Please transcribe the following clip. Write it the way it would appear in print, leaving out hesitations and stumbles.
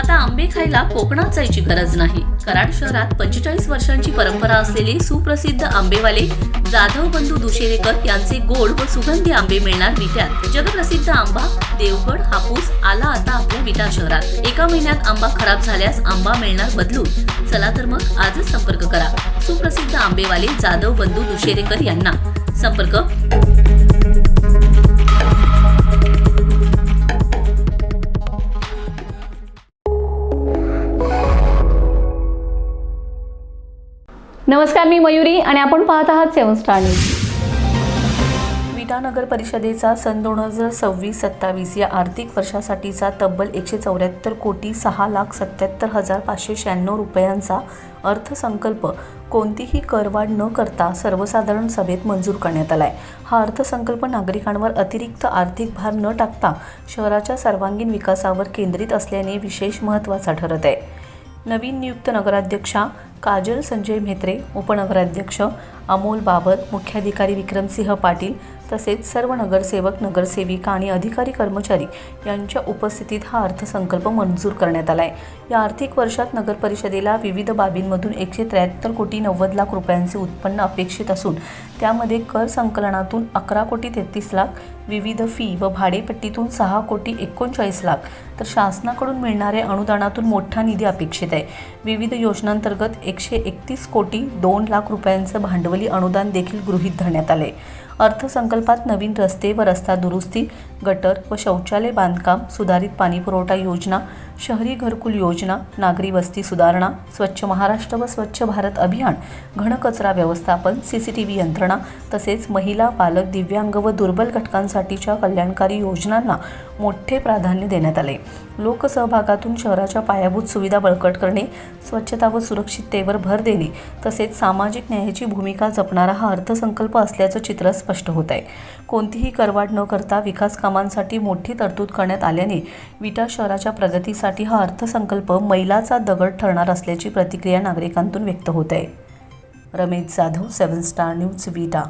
आता आंबे खायला कोकणात जायची गरज नाही। कराड शहरात 45 वर्षांची परंपरा असलेले सुप्रसिद्ध आंबेवाले जाधव बंधू दुशेरेकर यांचे गोड व सुगंधी आंबे मिळणार विट्यात। जगप्रसिद्ध आंबा देवगड हापूस आला आता आपल्या विटा शहरात। एका महिन्यात आंबा खराब झाल्यास आंबा मिळणार बदलून। चला तर मग आजच संपर्क करा सुप्रसिद्ध आंबेवाले जाधव बंधू दुशेरेकर यांना। संपर्क नमस्कार, मी मयुरी आणि आपण पाहत आहात 7 स्टार न्यूज। विटा नगर परिषदेचा सन 2026-27 या आर्थिक वर्षासाठीचा तब्बल 174 कोटी 6,77,596 रुपयांचा अर्थसंकल्प कोणतीही करवाढ न करता सर्वसाधारण सभेत मंजूर करण्यात आलाय। हा अर्थसंकल्प नागरिकांवर अतिरिक्त आर्थिक भार न टाकता शहराच्या सर्वांगीण विकासावर केंद्रित असल्याने विशेष महत्त्वाचा ठरत आहे। नवीन नियुक्त नगराध्यक्षा काजल संजय म्हेत्रे, उपनगराध्यक्ष अमोल बाबर, मुख्याधिकारी विक्रमसिंह पाटील तसेच सर्व नगरसेवक, नगरसेविका आणि अधिकारी कर्मचारी यांच्या उपस्थितीत हा अर्थसंकल्प मंजूर करण्यात आलाय। या आर्थिक वर्षात नगर परिषदेला विविध बाबींमधून 173 कोटी 90 लाख रुपयांचे उत्पन्न अपेक्षित असून त्यामध्ये कर संकलनातून 11 कोटी 33 लाख, विविध फी व भाडेपट्टीतून 6 कोटी 39 लाख तर शासनाकडून मिळणाऱ्या अनुदानातून मोठा निधी अपेक्षित आहे। विविध योजनांतर्गत 131 कोटी 2 लाख रुपयांचं भांडवली अनुदान देखील गृहीत धरण्यात आले। अर्थसंकल्पात नवीन रस्ते व रस्ता दुरुस्ती, गटर व शौचालय बांधकाम, सुधारित पाणीपुरवठा योजना, शहरी घरकुल योजना, नागरी वस्ती सुधारणा, स्वच्छ महाराष्ट्र व स्वच्छ भारत अभियान, घनकचरा व्यवस्थापन, CCTV यंत्रणा तसेच महिला, बालक, दिव्यांग व दुर्बल घटकांसाठीच्या कल्याणकारी योजनांना मोठे प्राधान्य देण्यात आले। लोकसहभागातून शहराच्या पायाभूत सुविधा बळकट करणे, स्वच्छता व सुरक्षिततेवर भर देणे तसेच सामाजिक न्यायाची भूमिका जपणारा हा अर्थसंकल्प असल्याचं चित्र स्पष्ट होत आहे। कोणतीही करवाढ न करता विकास कामांसाठी मोठी तरतूद करण्यात आल्याने विटा शहराच्या प्रगतीसाठी हा अर्थसंकल्प मैलाचा दगड ठरणार असल्याची प्रतिक्रिया नागरिकांतून व्यक्त होत आहे। रमेश जाधव, 7 स्टार न्यूज, विटा।